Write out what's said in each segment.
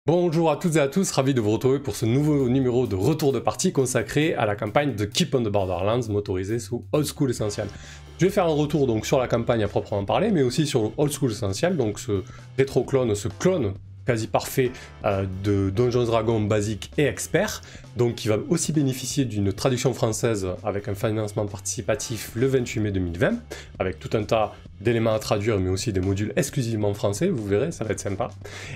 Bonjour à toutes et à tous, ravi de vous retrouver pour ce nouveau numéro de retour de partie consacré à la campagne de Keep on the Borderlands motorisée sous Old School Essential. Je vais faire un retour donc sur la campagne à proprement parler, mais aussi sur Old School Essential, donc ce rétro-clone, ce clone quasi parfait de Donjons Dragons basique et expert, donc qui va aussi bénéficier d'une traduction française avec un financement participatif le 28 mai 2020, avec tout un tas d'éléments à traduire, mais aussi des modules exclusivement français, vous verrez, ça va être sympa.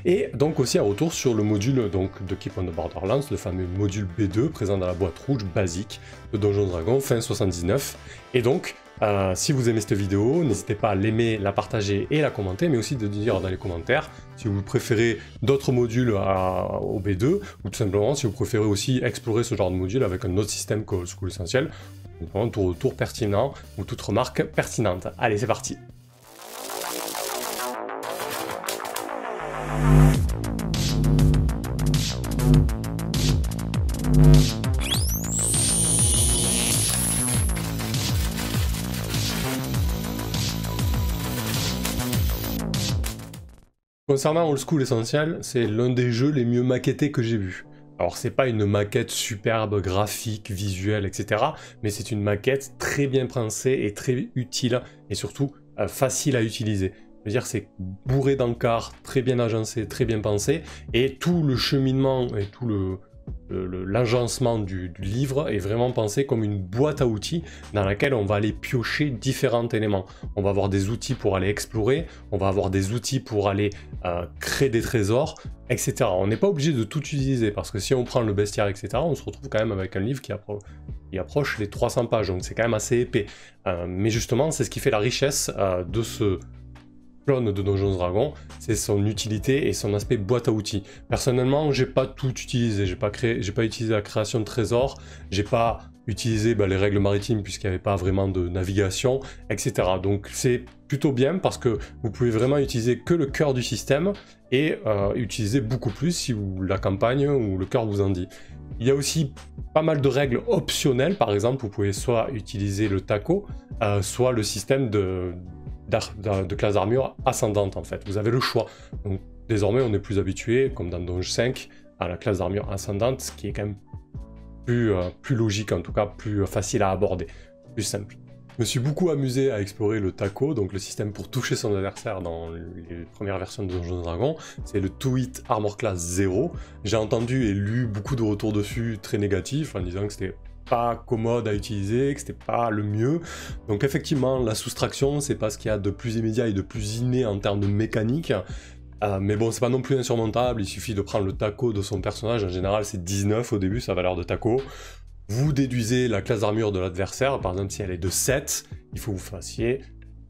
Et donc aussi un retour sur le module donc, de Keep on the Borderlands, le fameux module B2 présent dans la boîte rouge basique de Donjons Dragons fin 79. Et donc, si vous aimez cette vidéo, n'hésitez pas à l'aimer, la partager et la commenter, mais aussi de dire dans les commentaires si vous préférez d'autres modules au B2, ou tout simplement si vous préférez aussi explorer ce genre de module avec un autre système que Old School Essential, ou tout retour pertinent, ou toute remarque pertinente. Allez, c'est parti. Concernant Old School Essential, c'est l'un des jeux les mieux maquettés que j'ai vu. Alors c'est pas une maquette superbe, graphique, visuelle, etc. Mais c'est une maquette très bien pensée et très utile, et surtout facile à utiliser. Je veux dire, c'est bourré d'encarts, très bien agencé, très bien pensé, et tout le cheminement et tout l'agencement du livre est vraiment pensé comme une boîte à outils dans laquelle on va aller piocher différents éléments. On va avoir des outils pour aller explorer, on va avoir des outils pour aller créer des trésors, etc. On n'est pas obligé de tout utiliser parce que si on prend le bestiaire, etc., on se retrouve quand même avec un livre qui approche les 300 pages, donc c'est quand même assez épais. Mais justement, c'est ce qui fait la richesse de ce clone de Donjons Dragons, c'est son utilité et son aspect boîte à outils. Personnellement, j'ai pas tout utilisé, j'ai pas utilisé la création de trésors, j'ai pas utilisé les règles maritimes puisqu'il n'y avait pas vraiment de navigation, etc. Donc c'est plutôt bien parce que vous pouvez vraiment utiliser que le cœur du système et utiliser beaucoup plus si la campagne ou le cœur vous en dit. Il y a aussi pas mal de règles optionnelles, par exemple, vous pouvez soit utiliser le taco, soit le système de classe d'armure ascendante en fait. Vous avez le choix. Donc désormais on est plus habitué, comme dans Donj 5, à la classe d'armure ascendante, ce qui est quand même plus logique, en tout cas plus facile à aborder, plus simple. Je me suis beaucoup amusé à explorer le taco, donc le système pour toucher son adversaire dans les premières versions de Donjons Dragons. C'est le 2-hit Armor Class 0. J'ai entendu et lu beaucoup de retours dessus très négatifs en disant que c'était pas commode à utiliser, que c'était pas le mieux. Donc effectivement, la soustraction, c'est pas ce qu'il y a de plus immédiat et de plus inné en termes de mécanique. Mais bon, c'est pas non plus insurmontable, il suffit de prendre le taco de son personnage, en général c'est 19 au début, sa valeur de taco. Vous déduisez la classe d'armure de l'adversaire, par exemple si elle est de 7, il faut que vous fassiez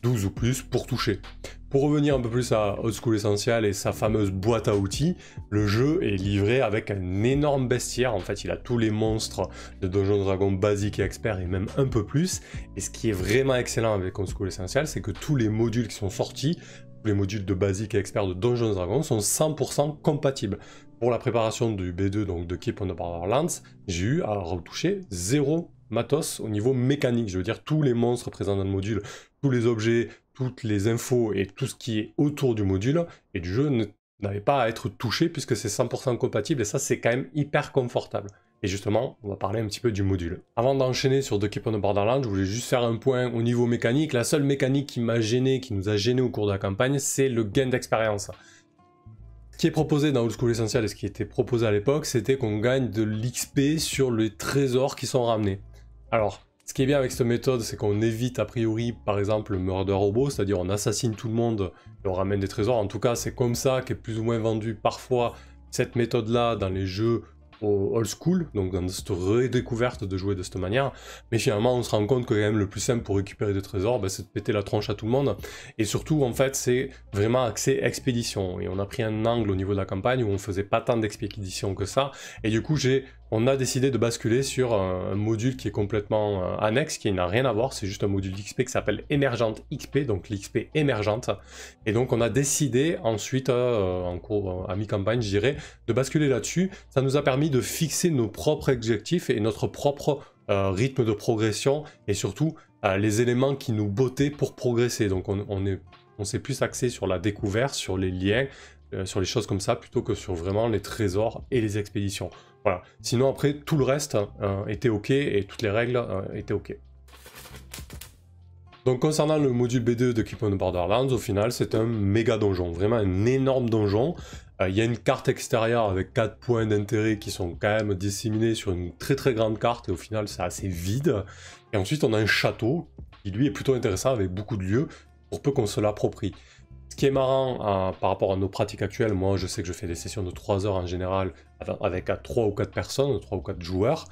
12 ou plus pour toucher. Pour revenir un peu plus à Old School Essential et sa fameuse boîte à outils, le jeu est livré avec un énorme bestiaire. En fait, il a tous les monstres de Donjons Dragons basique et expert et même un peu plus. Et ce qui est vraiment excellent avec Old School Essential, c'est que tous les modules qui sont sortis, tous les modules de basique et expert de Donjons Dragons sont 100% compatibles. Pour la préparation du B2, donc de Keep on the Borderlands, j'ai eu à retoucher 0 matos au niveau mécanique. Je veux dire, tous les monstres présents dans le module, tous les objets, toutes les infos et tout ce qui est autour du module et du jeu n'avait pas à être touché puisque c'est 100% compatible et ça c'est quand même hyper confortable. Et justement, on va parler un petit peu du module. Avant d'enchaîner sur The Keep on the Borderlands, je voulais juste faire un point au niveau mécanique. La seule mécanique qui m'a gêné, qui nous a gêné au cours de la campagne, c'est le gain d'expérience. Ce qui est proposé dans Old School Essential et ce qui était proposé à l'époque, c'était qu'on gagne de l'XP sur les trésors qui sont ramenés. Alors, ce qui est bien avec cette méthode, c'est qu'on évite a priori, par exemple, le murder robot, c'est-à-dire on assassine tout le monde et on ramène des trésors. En tout cas, c'est comme ça qu'est plus ou moins vendu parfois cette méthode-là dans les jeux au old school, donc dans cette redécouverte de jouer de cette manière. Mais finalement, on se rend compte que quand même le plus simple pour récupérer des trésors, c'est de péter la tronche à tout le monde. Et surtout, en fait, c'est vraiment axé expédition. Et on a pris un angle au niveau de la campagne où on faisait pas tant d'expéditions que ça. Et du coup, on a décidé de basculer sur un module qui est complètement annexe, qui n'a rien à voir, c'est juste un module d'XP qui s'appelle Emergent XP, donc l'XP émergente. Et donc on a décidé ensuite, en cours à mi-campagne je dirais, de basculer là-dessus. Ça nous a permis de fixer nos propres objectifs et notre propre rythme de progression, et surtout les éléments qui nous bottaient pour progresser. Donc on s'est plus axé sur la découverte, sur les liens, sur les choses comme ça plutôt que sur vraiment les trésors et les expéditions. Voilà. Sinon après tout le reste était ok et toutes les règles étaient ok. Donc concernant le module B2 de Keep on the Borderlands, au final c'est un méga donjon, vraiment un énorme donjon. Il y a une carte extérieure avec 4 points d'intérêt qui sont quand même disséminés sur une très très grande carte et au final c'est assez vide. Et ensuite on a un château qui lui est plutôt intéressant avec beaucoup de lieux pour peu qu'on se l'approprie. Ce qui est marrant par rapport à nos pratiques actuelles, moi je sais que je fais des sessions de 3 heures en général avec 3 ou 4 personnes, 3 ou 4 joueurs.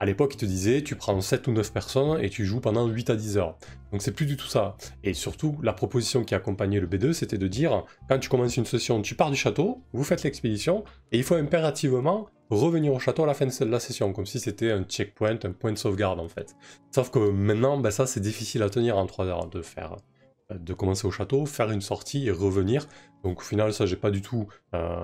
À l'époque, il te disait, tu prends 7 ou 9 personnes et tu joues pendant 8 à 10 heures. Donc c'est plus du tout ça. Et surtout, la proposition qui accompagnait le B2, c'était de dire, quand tu commences une session, tu pars du château, vous faites l'expédition, et il faut impérativement revenir au château à la fin de la session, comme si c'était un checkpoint, un point de sauvegarde en fait. Sauf que maintenant, ben ça c'est difficile à tenir en 3 heures de commencer au château, faire une sortie et revenir. Donc au final, ça j'ai pas du tout...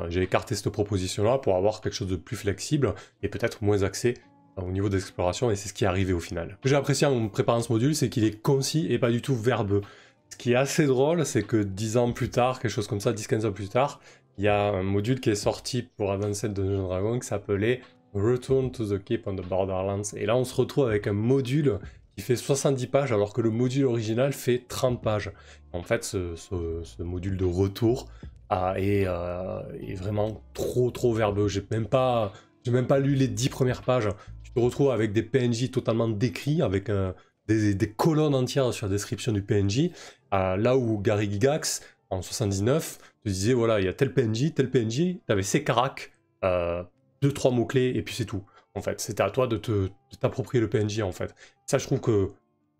j'ai écarté cette proposition-là pour avoir quelque chose de plus flexible et peut-être moins axé au niveau d'exploration, et c'est ce qui est arrivé au final. Ce que j'ai apprécié en préparant ce module, c'est qu'il est concis et pas du tout verbeux. Ce qui est assez drôle, c'est que 10 ans plus tard, quelque chose comme ça, 10-15 ans plus tard, il y a un module qui est sorti pour Advanced Dungeons & Dragons qui s'appelait Return to the Keep on the Borderlands. Et là, on se retrouve avec un module qui fait 70 pages, alors que le module original fait 30 pages. En fait, ce module de retour est vraiment trop verbeux. J'ai même pas lu les 10 premières pages. Tu te retrouves avec des PNJ totalement décrits, avec des colonnes entières sur la description du PNJ, là où Gary Gygax, en 79, te disait, voilà, il y a tel PNJ, t'avais ces caracs, 2-3 mots-clés, et puis c'est tout. En fait, c'était à toi de t'approprier le PNJ, en fait. Ça, je trouve que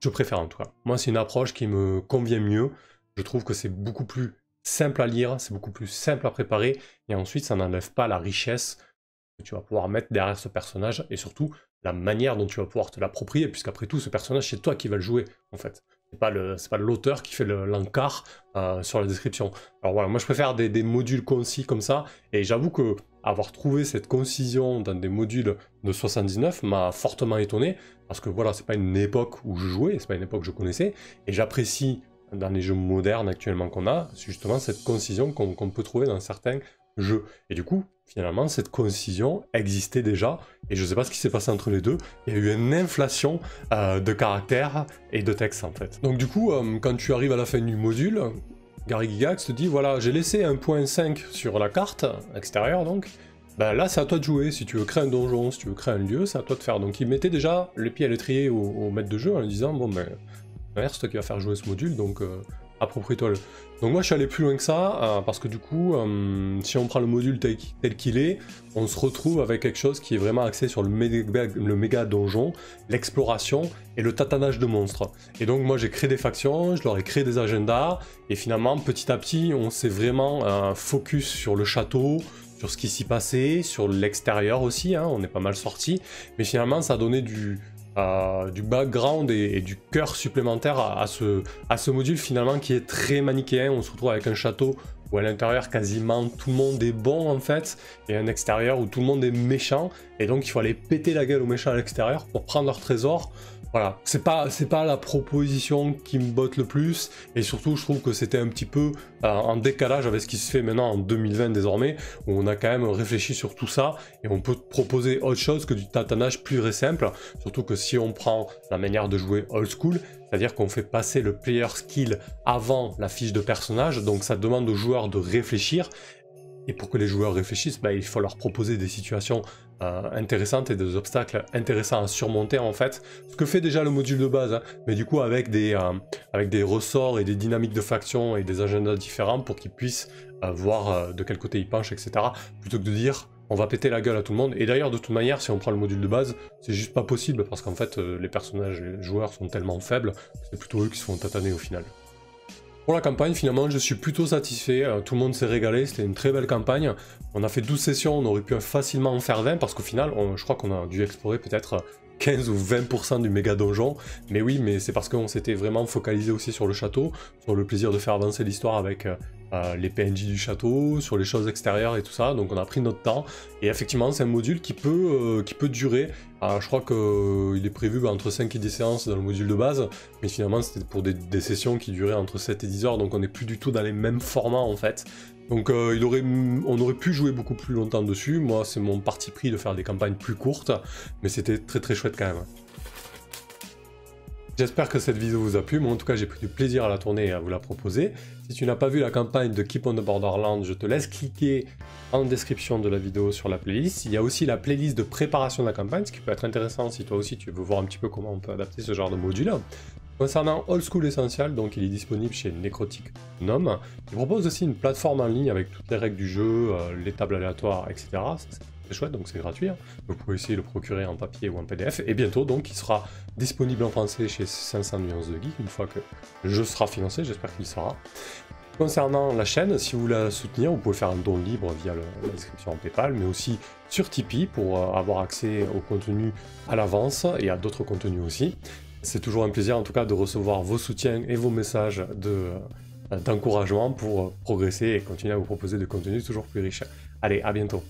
je préfère, en tout cas. Moi, c'est une approche qui me convient mieux. Je trouve que c'est beaucoup plus simple à lire, c'est beaucoup plus simple à préparer, et ensuite, ça n'enlève pas la richesse que tu vas pouvoir mettre derrière ce personnage, et surtout la manière dont tu vas pouvoir te l'approprier, puisqu'après tout, ce personnage, c'est toi qui vas le jouer, en fait. C'est pas l'auteur qui fait l'encart sur la description. Alors voilà, moi je préfère des modules concis comme ça, et j'avoue que avoir trouvé cette concision dans des modules de 79 m'a fortement étonné, parce que voilà, c'est pas une époque où je jouais, c'est pas une époque que je connaissais, et j'apprécie dans les jeux modernes actuellement qu'on a, justement cette concision qu'on peut trouver dans certains jeu. Et du coup, finalement, cette concision existait déjà, et je sais pas ce qui s'est passé entre les deux, il y a eu une inflation de caractères et de textes en fait. Donc du coup, quand tu arrives à la fin du module, Gary Gygax te dit, voilà, j'ai laissé un point 5 sur la carte extérieure donc, ben là c'est à toi de jouer, si tu veux créer un donjon, si tu veux créer un lieu, c'est à toi de faire. Donc il mettait déjà le pied à l'étrier au maître de jeu en lui disant, bon ben, c'est toi qui vas faire jouer ce module, donc approprie-toi le... Donc moi je suis allé plus loin que ça, parce que du coup, si on prend le module tel qu'il est, on se retrouve avec quelque chose qui est vraiment axé sur le méga donjon, l'exploration et le tâtonnage de monstres. Et donc moi j'ai créé des factions, je leur ai créé des agendas, et finalement petit à petit on s'est vraiment focus sur le château, sur ce qui s'y passait, sur l'extérieur aussi, hein, on est pas mal sorti, mais finalement ça a donné du background et du cœur supplémentaire à ce module finalement qui est très manichéen. On se retrouve avec un château où à l'intérieur quasiment tout le monde est bon en fait, et un extérieur où tout le monde est méchant, et donc il faut aller péter la gueule aux méchants à l'extérieur pour prendre leur trésor. Voilà, c'est pas la proposition qui me botte le plus, et surtout je trouve que c'était un petit peu en décalage avec ce qui se fait maintenant en 2020 désormais, où on a quand même réfléchi sur tout ça, et on peut proposer autre chose que du tâtonnage pur et simple, surtout que si on prend la manière de jouer old school, c'est-à-dire qu'on fait passer le player skill avant la fiche de personnage, donc ça demande aux joueurs de réfléchir, et pour que les joueurs réfléchissent, bah, il faut leur proposer des situations intéressantes et des obstacles intéressants à surmonter en fait. Ce que fait déjà le module de base, hein, mais du coup avec des ressorts et des dynamiques de factions et des agendas différents pour qu'ils puissent voir de quel côté ils penchent, etc. Plutôt que de dire on va péter la gueule à tout le monde. Et d'ailleurs de toute manière, si on prend le module de base, c'est juste pas possible parce qu'en fait les personnages, les joueurs sont tellement faibles, c'est plutôt eux qui se font tataner au final. Pour la campagne, finalement, je suis plutôt satisfait, tout le monde s'est régalé, c'était une très belle campagne. On a fait 12 sessions, on aurait pu facilement en faire 20, parce qu'au final, je crois qu'on a dû explorer peut-être 15 ou 20% du méga donjon. Mais oui, mais c'est parce qu'on s'était vraiment focalisé aussi sur le château, sur le plaisir de faire avancer l'histoire avec les PNJ du château, sur les choses extérieures et tout ça, donc on a pris notre temps, et effectivement c'est un module qui peut durer, je crois qu'il est prévu entre 5 et 10 séances dans le module de base, mais finalement c'était pour des sessions qui duraient entre 7 et 10 heures, donc on n'est plus du tout dans les mêmes formats en fait. Donc on aurait pu jouer beaucoup plus longtemps dessus, moi c'est mon parti pris de faire des campagnes plus courtes, mais c'était très très chouette quand même. J'espère que cette vidéo vous a plu, moi en tout cas j'ai pris du plaisir à la tourner et à vous la proposer. Si tu n'as pas vu la campagne de Keep on the Borderlands, je te laisse cliquer en description de la vidéo sur la playlist. Il y a aussi la playlist de préparation de la campagne, ce qui peut être intéressant si toi aussi tu veux voir un petit peu comment on peut adapter ce genre de module. Concernant Old School Essential, donc il est disponible chez Necrotic Gnome. Il propose aussi une plateforme en ligne avec toutes les règles du jeu, les tables aléatoires, etc. C'est chouette, donc c'est gratuit. Hein. Vous pouvez essayer de le procurer en papier ou en PDF. Et bientôt, donc, il sera disponible en français chez 500 nuances de geek, une fois que le jeu sera financé, j'espère qu'il sera. Concernant la chaîne, si vous voulez la soutenir, vous pouvez faire un don libre via la description en PayPal, mais aussi sur Tipeee pour avoir accès au contenu à l'avance et à d'autres contenus aussi. C'est toujours un plaisir en tout cas de recevoir vos soutiens et vos messages d'encouragement pour progresser et continuer à vous proposer de contenus toujours plus riches. Allez, à bientôt.